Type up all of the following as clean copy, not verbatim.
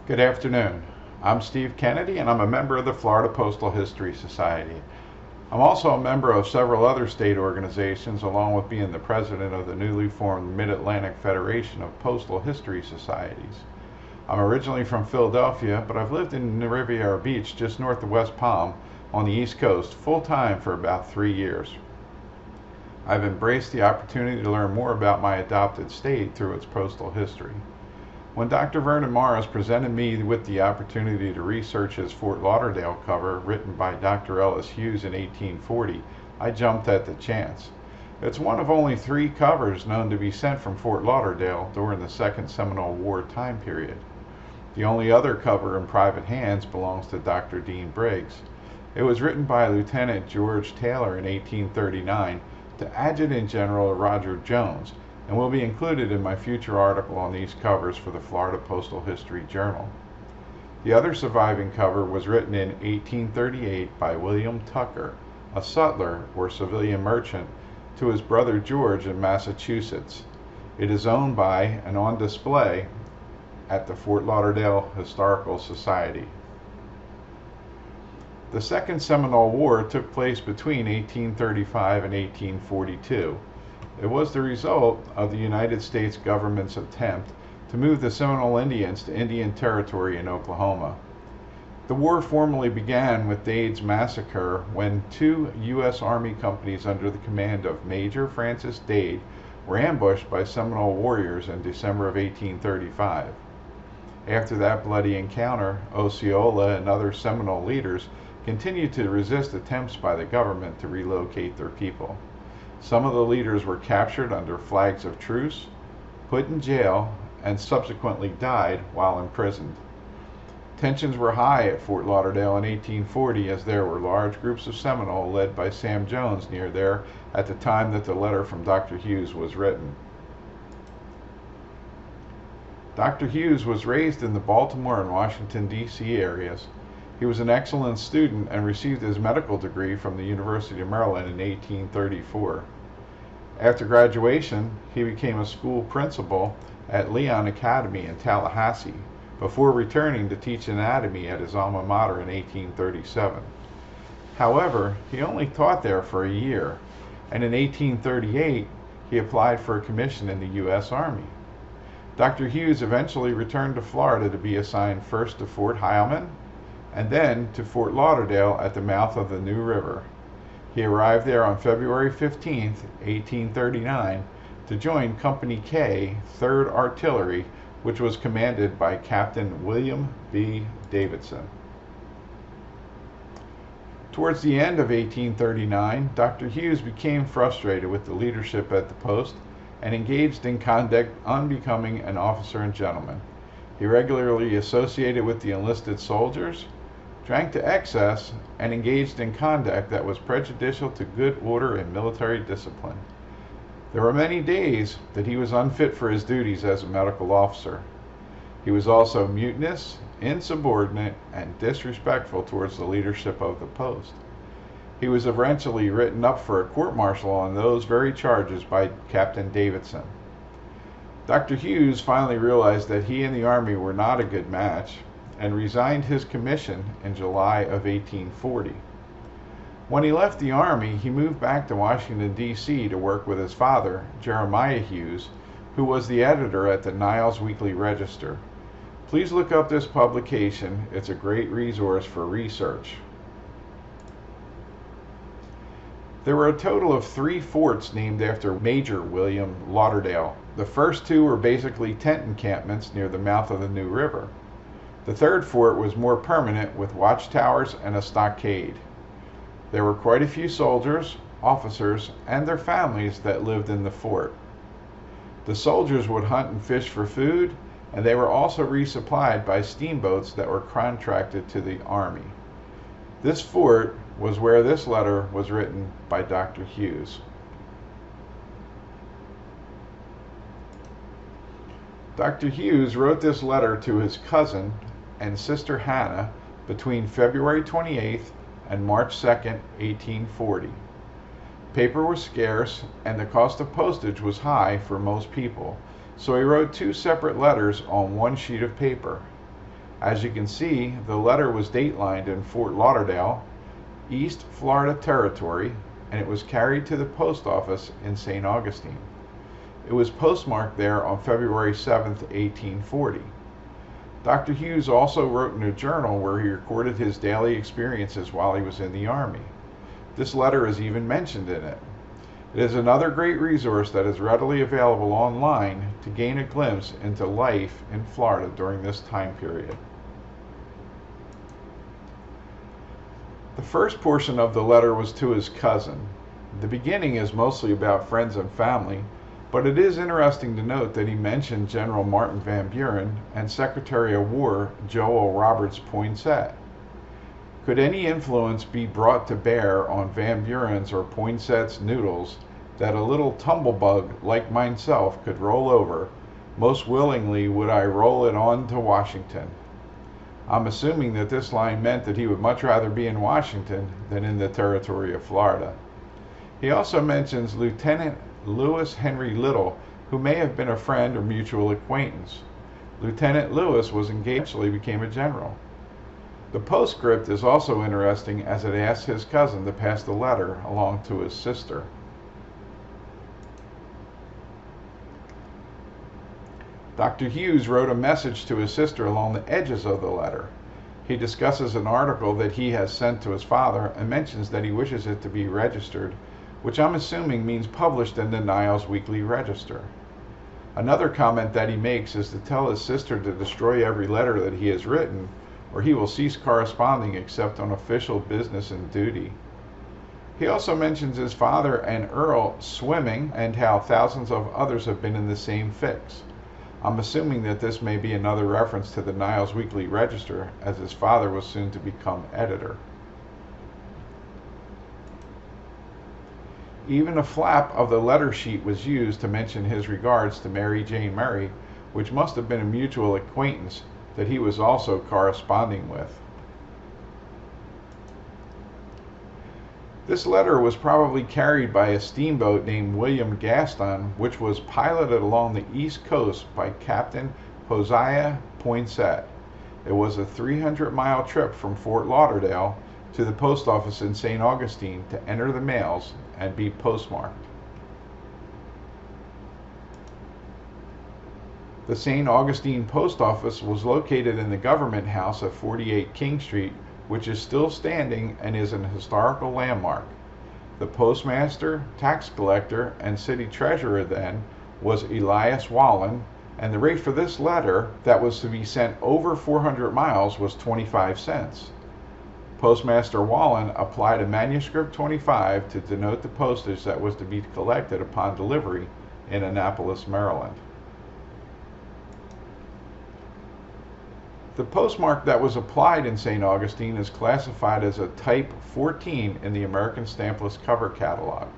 Good afternoon. I'm Steve Kennedy and I'm a member of the Florida Postal History Society. I'm also a member of several other state organizations along with being the president of the newly formed Mid-Atlantic Federation of Postal History Societies. I'm originally from Philadelphia, but I've lived in Riviera Beach just north of West Palm on the East Coast full-time for about 3 years. I've embraced the opportunity to learn more about my adopted state through its postal history. When Dr. Vernon Morris presented me with the opportunity to research his Fort Lauderdale cover written by Dr. Ellis Hughes in 1840, I jumped at the chance. It's one of only 3 covers known to be sent from Fort Lauderdale during the Second Seminole War time period. The only other cover in private hands belongs to Dr. Dean Briggs. It was written by Lieutenant George Taylor in 1839 to Adjutant General Roger Jones, and will be included in my future article on these covers for the Florida Postal History Journal. The other surviving cover was written in 1838 by William Tucker, a sutler or civilian merchant, to his brother George in Massachusetts. It is owned by and on display at the Fort Lauderdale Historical Society. The Second Seminole War took place between 1835 and 1842. It was the result of the United States government's attempt to move the Seminole Indians to Indian Territory in Oklahoma. The war formally began with Dade's massacre when 2 U.S. Army companies under the command of Major Francis Dade were ambushed by Seminole warriors in December of 1835. After that bloody encounter, Osceola and other Seminole leaders continued to resist attempts by the government to relocate their people. Some of the leaders were captured under flags of truce, put in jail, and subsequently died while imprisoned. Tensions were high at Fort Lauderdale in 1840 as there were large groups of Seminole led by Sam Jones near there at the time that the letter from Dr. Hughes was written. Dr. Hughes was raised in the Baltimore and Washington, D.C. areas. He was an excellent student and received his medical degree from the University of Maryland in 1834. After graduation, he became a school principal at Leon Academy in Tallahassee, before returning to teach anatomy at his alma mater in 1837. However, he only taught there for a year, and in 1838 he applied for a commission in the U.S. Army. Dr. Hughes eventually returned to Florida to be assigned first to Fort Heilman, and then to Fort Lauderdale at the mouth of the New River. He arrived there on February 15, 1839, to join Company K, 3rd Artillery, which was commanded by Captain William B. Davidson. Towards the end of 1839, Dr. Hughes became frustrated with the leadership at the post and engaged in conduct unbecoming an officer and gentleman. He regularly associated with the enlisted soldiers, drank to excess, and engaged in conduct that was prejudicial to good order and military discipline. There were many days that he was unfit for his duties as a medical officer. He was also mutinous, insubordinate, and disrespectful towards the leadership of the post. He was eventually written up for a court-martial on those very charges by Captain Davidson. Dr. Hughes finally realized that he and the Army were not a good match, and resigned his commission in July of 1840. When he left the Army, he moved back to Washington, D.C. to work with his father, Jeremiah Hughes, who was the editor at the Niles Weekly Register. Please look up this publication. It's a great resource for research. There were a total of 3 forts named after Major William Lauderdale. The first 2 were basically tent encampments near the mouth of the New River. The 3rd fort was more permanent with watchtowers and a stockade. There were quite a few soldiers, officers, and their families that lived in the fort. The soldiers would hunt and fish for food, and they were also resupplied by steamboats that were contracted to the Army. This fort was where this letter was written by Dr. Hughes. Dr. Hughes wrote this letter to his cousin and sister Hannah between February 28th and March 2nd, 1840. Paper was scarce and the cost of postage was high for most people, so he wrote 2 separate letters on 1 sheet of paper. As you can see, the letter was datelined in Fort Lauderdale, East Florida Territory, and it was carried to the post office in St. Augustine. It was postmarked there on February 7, 1840. Dr. Hughes also wrote in a journal where he recorded his daily experiences while he was in the Army. This letter is even mentioned in it. It is another great resource that is readily available online to gain a glimpse into life in Florida during this time period. The first portion of the letter was to his cousin. The beginning is mostly about friends and family, but it is interesting to note that he mentioned General Martin Van Buren and Secretary of War Joel Roberts Poinsett. Could any influence be brought to bear on Van Buren's or Poinsett's noodles that a little tumblebug like myself could roll over, most willingly would I roll it on to Washington. I'm assuming that this line meant that he would much rather be in Washington than in the territory of Florida. He also mentions Lieutenant Lewis Henry Little, who may have been a friend or mutual acquaintance. Lieutenant Lewis was engaged, eventually became a general. The postscript is also interesting as it asks his cousin to pass the letter along to his sister. Dr. Hughes wrote a message to his sister along the edges of the letter. He discusses an article that he has sent to his father and mentions that he wishes it to be registered, which I'm assuming means published in the Niles Weekly Register. Another comment that he makes is to tell his sister to destroy every letter that he has written, or he will cease corresponding except on official business and duty. He also mentions his father and Earl swimming and how thousands of others have been in the same fix. I'm assuming that this may be another reference to the Niles Weekly Register, as his father was soon to become editor. Even a flap of the letter sheet was used to mention his regards to Mary Jane Murray, which must have been a mutual acquaintance that he was also corresponding with. This letter was probably carried by a steamboat named William Gaston, which was piloted along the east coast by Captain Hosea Poinsett. It was a 300-mile trip from Fort Lauderdale to the post office in St. Augustine to enter the mails and be postmarked. The St. Augustine post office was located in the government house at 48 King Street, which is still standing and is an historical landmark. The postmaster, tax collector, and city treasurer then was Elias Wallen, and the rate for this letter that was to be sent over 400 miles was 25 cents. Postmaster Wallen applied a manuscript 25 to denote the postage that was to be collected upon delivery in Annapolis, Maryland. The postmark that was applied in St. Augustine is classified as a Type 14 in the American Stampless Cover Catalog.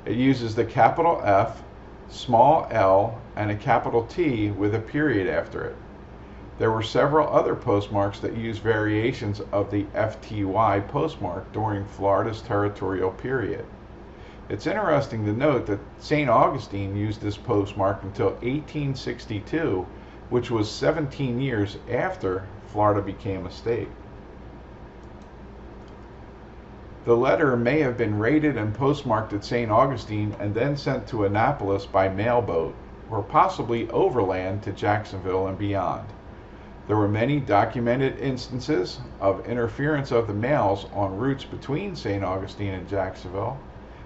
It uses the capital F, small l, and a capital T with a period after it. There were several other postmarks that used variations of the FTY postmark during Florida's territorial period. It's interesting to note that St. Augustine used this postmark until 1862, which was 17 years after Florida became a state. The letter may have been rated and postmarked at St. Augustine and then sent to Annapolis by mailboat, or possibly overland to Jacksonville and beyond. There were many documented instances of interference of the mails on routes between St. Augustine and Jacksonville,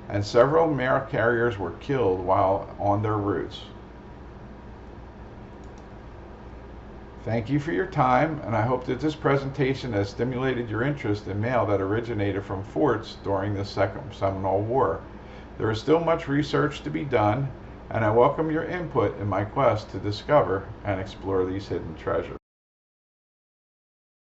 and several mail carriers were killed while on their routes. Thank you for your time, and I hope that this presentation has stimulated your interest in mail that originated from forts during the Second Seminole War. There is still much research to be done, and I welcome your input in my quest to discover and explore these hidden treasures.